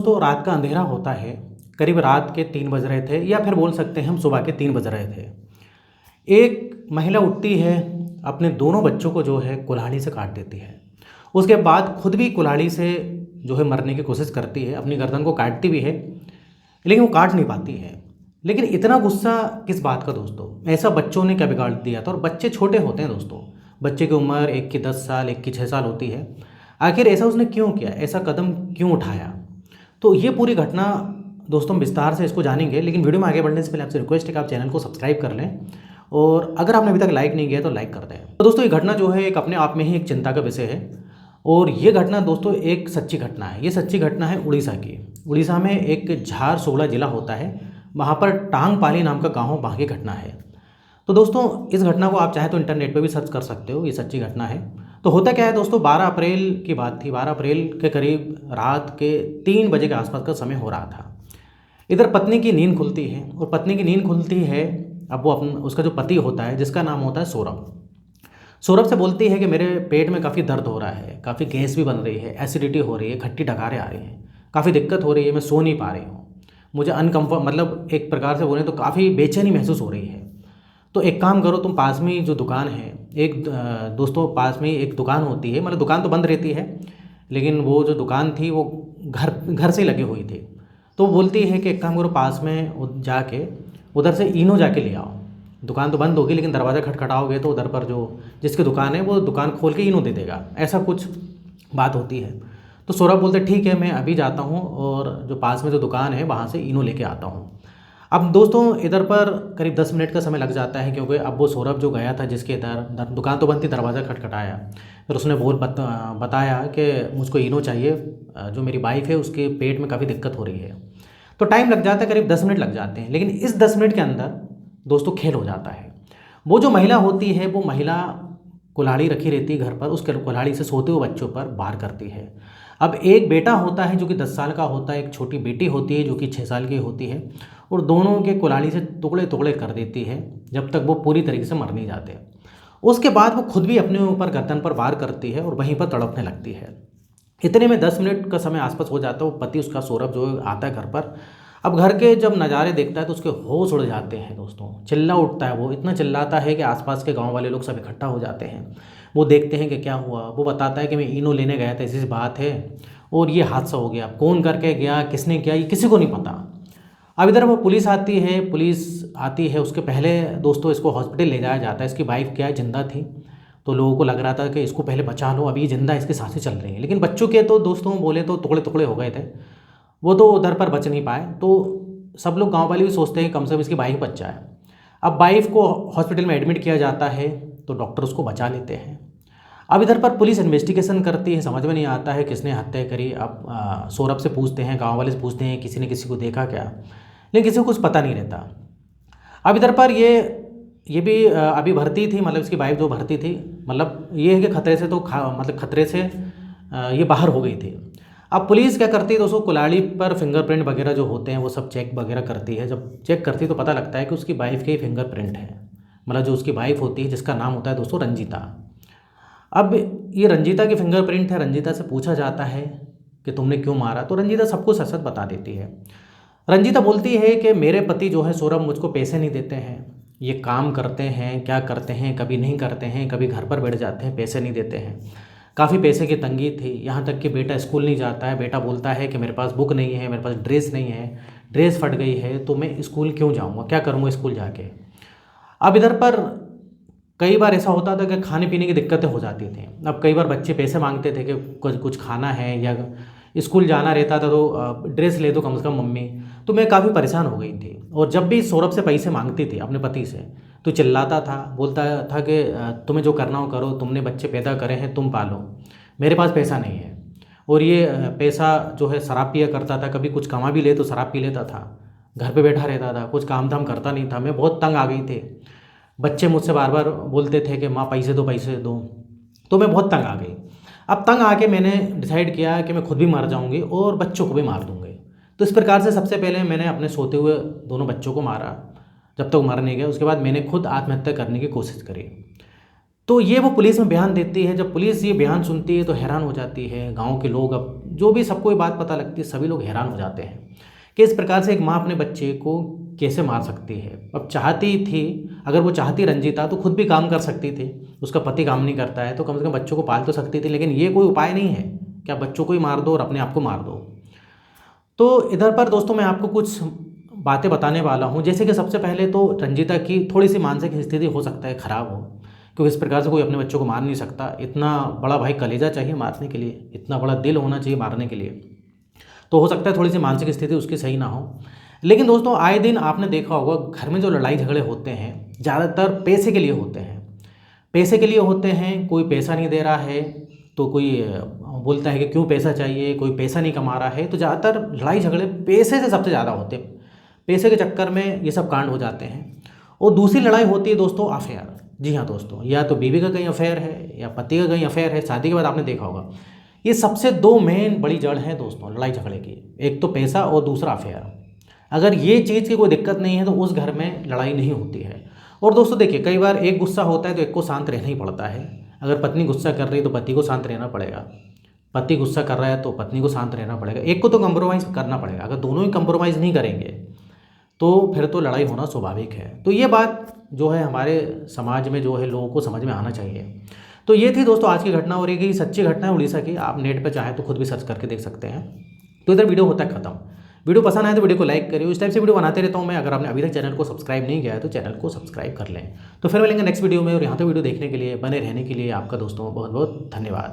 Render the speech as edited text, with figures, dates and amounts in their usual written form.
तो रात का अंधेरा होता है। करीब रात के 3 बज रहे थे या फिर बोल सकते हैं हम सुबह के 3 बज रहे थे। एक महिला उठती है, अपने दोनों बच्चों को जो है कुल्हाड़ी से काट देती है। उसके बाद खुद भी कुल्हाड़ी से जो है मरने की कोशिश करती है, अपनी गर्दन को काटती भी है, लेकिन वो काट नहीं पाती है। लेकिन इतना गुस्सा किस बात का दोस्तों? ऐसा बच्चों ने क्या बिगाड़ दिया था? और बच्चे छोटे होते हैं दोस्तों, बच्चे की उम्र एक की 10 साल, एक की 6 साल होती है। आखिर ऐसा उसने क्यों किया? ऐसा कदम क्यों उठाया? तो ये पूरी घटना दोस्तों विस्तार से इसको जानेंगे, लेकिन वीडियो में आगे बढ़ने से पहले आपसे रिक्वेस्ट है कि आप चैनल को सब्सक्राइब कर लें और अगर आपने अभी तक लाइक नहीं किया तो लाइक कर दें। तो दोस्तों ये घटना जो है एक अपने आप में ही एक चिंता का विषय है और ये घटना दोस्तों एक सच्ची घटना है। ये सच्ची घटना है उड़ीसा की। उड़ीसा में एक झारसुगड़ा जिला होता है, वहाँ पर टांगपाली नाम का गाँव, वहाँ की घटना है। तो दोस्तों इस घटना को आप चाहे तो इंटरनेट पे भी सर्च कर सकते हो, ये सच्ची घटना है। तो होता क्या है दोस्तों, 12 अप्रैल की बात थी। 12 अप्रैल के करीब रात के 3 बजे के आसपास का समय हो रहा था। इधर पत्नी की नींद खुलती है और पत्नी की नींद खुलती है। अब वो उसका जो पति होता है, जिसका नाम होता है सौरभ, सौरभ से बोलती है कि मेरे पेट में काफ़ी दर्द हो रहा है, काफ़ी गैस भी बन रही है, एसिडिटी हो रही है, खट्टी डकारें आ रही हैं, काफ़ी दिक्कत हो रही है, मैं सो नहीं पा रही हूँ, मुझे अनकम्फर्ट मतलब एक प्रकार से बोलें तो काफ़ी बेचैनी महसूस हो रही है। तो एक काम करो, तुम पास में ही जो दुकान है, एक दोस्तों पास में ही एक दुकान होती है, मतलब दुकान तो बंद रहती है लेकिन वो जो दुकान थी वो घर घर से लगी हुई थी। तो वो बोलती है कि एक काम करो, पास में जाके उधर से इनो जाके ले आओ। दुकान तो बंद होगी लेकिन दरवाज़ा खटखटाओगे तो उधर पर जो जिसकी दुकान है वो दुकान खोल के इनो दे देगा, ऐसा कुछ बात होती है। तो सौरभ बोलते ठीक है, मैं अभी जाता हूँ और जो पास में जो दुकान है वहाँ से इनो लेके आता हूँ। अब दोस्तों इधर पर करीब 10 मिनट का समय लग जाता है, क्योंकि अब वो सौरभ जो गया था जिसके इधर दुकान तो बंद थी, दरवाज़ा खटखटाया, फिर उसने बताया कि मुझको इनो चाहिए, जो मेरी वाइफ है उसके पेट में काफ़ी दिक्कत हो रही है। तो टाइम लग जाता है, करीब 10 मिनट लग जाते हैं। लेकिन इस 10 मिनट के अंदर दोस्तों खेल हो जाता है। वो जो महिला होती है, वो महिला कुल्हाड़ी रखी रहती है घर पर, उस कुल्हाड़ी से सोते हुए बच्चों पर वार करती है। अब एक बेटा होता है जो कि 10 साल का होता है, एक छोटी बेटी होती है जो कि 6 साल की होती है, और दोनों के कुल्हाड़ी से टुकड़े टुकड़े कर देती है जब तक वो पूरी तरीके से मर नहीं जाते। उसके बाद वो खुद भी अपने ऊपर गर्दन पर वार करती है और वहीं पर तड़पने लगती है। इतने में 10 मिनट का समय आसपास हो जाता है। वो पति उसका सौरभ जो आता है घर पर। अब घर के जब नज़ारे देखता है तो उसके होश उड़ जाते हैं दोस्तों, चिल्ला उठता है। वो इतना चिल्लाता है कि आसपास के गांव वाले लोग सब इकट्ठा हो जाते हैं। वो देखते हैं कि क्या हुआ। वो बताता है कि मैं इनो लेने गया था, ऐसी बात है और ये हादसा हो गया। कौन करके गया, किसने किया, ये किसी को नहीं पता। अब इधर वो पुलिस आती है, उसके पहले दोस्तों इसको हॉस्पिटल ले जाया जाता है। इसकी वाइफ क्या है, जिंदा थी, तो लोगों को लग रहा था कि इसको पहले बचा लो, अभी जिंदा, इसकी सांसें चल रही हैं। लेकिन बच्चों के तो दोस्तों बोले तो टुकड़े टुकड़े हो गए थे, वो तो उधर पर बच नहीं पाए। तो सब लोग गांव वाले भी सोचते हैं कम से कम इसकी वाइफ बच जाए। अब वाइफ को हॉस्पिटल में एडमिट किया जाता है तो डॉक्टर उसको बचा लेते हैं। अब इधर पर पुलिस इन्वेस्टिगेशन करती है, समझ में नहीं आता है किसने हत्या करी। अब सौरभ से पूछते हैं, गाँव वाले से पूछते हैं किसी ने किसी को देखा क्या, लेकिन किसी को कुछ पता नहीं रहता। अब इधर पर ये भी अभी भर्ती थी, मतलब इसकी वाइफ जो भर्ती थी, मतलब ये है कि खतरे से तो मतलब खतरे से ये बाहर हो गई थी। अब पुलिस क्या करती है दोस्तों, कुल्हाड़ी पर फिंगरप्रिंट वगैरह जो होते हैं वो सब चेक वगैरह करती है। जब चेक करती है तो पता लगता है कि उसकी वाइफ के ही फिंगरप्रिंट है। मतलब जो उसकी वाइफ होती है, जिसका नाम होता है दोस्तों रंजीता। अब ये रंजीता की फिंगरप्रिंट है। रंजीता से पूछा जाता है कि तुमने क्यों मारा, तो रंजीता सबको सच सच बता देती है। रंजीता बोलती है कि मेरे पति जो है सौरभ मुझको पैसे नहीं देते हैं, ये काम करते हैं, क्या करते हैं, कभी नहीं करते हैं, कभी घर पर बैठ जाते हैं, पैसे नहीं देते हैं। काफ़ी पैसे की तंगी थी, यहाँ तक कि बेटा स्कूल नहीं जाता है। बेटा बोलता है कि मेरे पास बुक नहीं है, मेरे पास ड्रेस नहीं है, ड्रेस फट गई है, तो मैं स्कूल क्यों जाऊँगा, क्या करूँगा स्कूल जाके। अब इधर पर कई बार ऐसा होता था कि खाने पीने की दिक्कतें हो जाती थी। अब कई बार बच्चे पैसे मांगते थे कि कुछ कुछ खाना है या स्कूल जाना रहता था तो ड्रेस ले दो कम से कम मम्मी। तो मैं काफ़ी परेशान हो गई थी और जब भी सौरभ से पैसे मांगती थी अपने पति से तो चिल्लाता था, बोलता था कि तुम्हें जो करना हो करो, तुमने बच्चे पैदा करे हैं, तुम पालो, मेरे पास पैसा नहीं है। और ये पैसा जो है शराब पिया करता था, कभी कुछ कमा भी ले तो शराब पी लेता था, घर पे बैठा रहता था, कुछ काम धाम करता नहीं था। मैं बहुत तंग आ गई थी। बच्चे मुझसे बार बार बोलते थे कि माँ पैसे दो पैसे दो, तो मैं बहुत तंग आ गई। अब तंग आके मैंने डिसाइड किया कि मैं खुद भी मर जाऊंगी और बच्चों को भी मार दूंगी। तो इस प्रकार से सबसे पहले मैंने अपने सोते हुए दोनों बच्चों को मारा, जब तक मर नहीं गए। उसके बाद मैंने खुद आत्महत्या करने की कोशिश करी। तो ये वो पुलिस में बयान देती है। जब पुलिस ये बयान सुनती है तो हैरान हो जाती है। गांव के लोग, अब जो भी सबको ये बात पता लगती है, सभी लोग हैरान हो जाते हैं कि इस प्रकार से एक माँ अपने बच्चे को कैसे मार सकती है। अब चाहती थी, अगर वो चाहती रंजीता तो खुद भी काम कर सकती थी। उसका पति काम नहीं करता है तो कम से कम बच्चों को पाल तो सकती थी, लेकिन ये कोई उपाय नहीं है कि आप बच्चों को ही मार दो और अपने आप को मार दो। तो इधर पर दोस्तों मैं आपको कुछ बातें बताने वाला हूँ। जैसे कि सबसे पहले तो रंजीता की थोड़ी सी मानसिक स्थिति हो सकता है ख़राब हो, क्योंकि इस प्रकार से कोई अपने बच्चों को मार नहीं सकता। इतना बड़ा भाई कलेजा चाहिए मारने के लिए, इतना बड़ा दिल होना चाहिए मारने के लिए। तो हो सकता है थोड़ी सी मानसिक स्थिति उसकी सही ना हो। लेकिन दोस्तों आए दिन आपने देखा होगा घर में जो लड़ाई झगड़े होते हैं ज़्यादातर पैसे के लिए होते हैं। पैसे के लिए होते हैं, कोई पैसा नहीं दे रहा है तो कोई बोलता है कि क्यों पैसा चाहिए, कोई पैसा नहीं कमा रहा है। तो ज़्यादातर लड़ाई झगड़े पैसे से सबसे ज़्यादा होते हैं। पैसे के चक्कर में ये सब कांड हो जाते हैं। और दूसरी लड़ाई होती है दोस्तों अफेयर। जी हाँ दोस्तों, या तो बीवी का कहीं अफेयर है या पति का कहीं अफेयर है। शादी के बाद आपने देखा होगा ये सबसे दो मेन बड़ी जड़ हैं दोस्तों लड़ाई झगड़े की, एक तो पैसा और दूसरा अफेयर। अगर ये चीज़ की कोई दिक्कत नहीं है तो उस घर में लड़ाई नहीं होती है। और दोस्तों देखिए, कई बार एक गुस्सा होता है तो एक को शांत रहना ही पड़ता है। अगर पत्नी गुस्सा कर रही है तो पति को शांत रहना पड़ेगा, पति गुस्सा कर रहा है तो पत्नी को शांत रहना पड़ेगा। एक को तो कंप्रोमाइज़ करना पड़ेगा। अगर दोनों ही कंप्रोमाइज़ नहीं करेंगे तो फिर तो लड़ाई होना स्वाभाविक है। तो ये बात जो है हमारे समाज में जो है लोगों को समझ में आना चाहिए। तो ये थी दोस्तों आज की घटना, और एक सच्ची घटना है उड़ीसा की। आप नेट पर चाहें तो खुद भी सर्च करके देख सकते हैं। तो इधर वीडियो होता है खत्म। वीडियो पसंद आए तो वीडियो को लाइक करिए। इस टाइप से वीडियो बनाते रहता हूँ मैं। अगर आपने अभी तक चैनल को सब्सक्राइब नहीं किया है तो चैनल को सब्सक्राइब कर लें। तो फिर मिलेंगे नेक्स्ट वीडियो में, और यहाँ तो वीडियो देखने के लिए, बने रहने के लिए आपका दोस्तों बहुत बहुत धन्यवाद।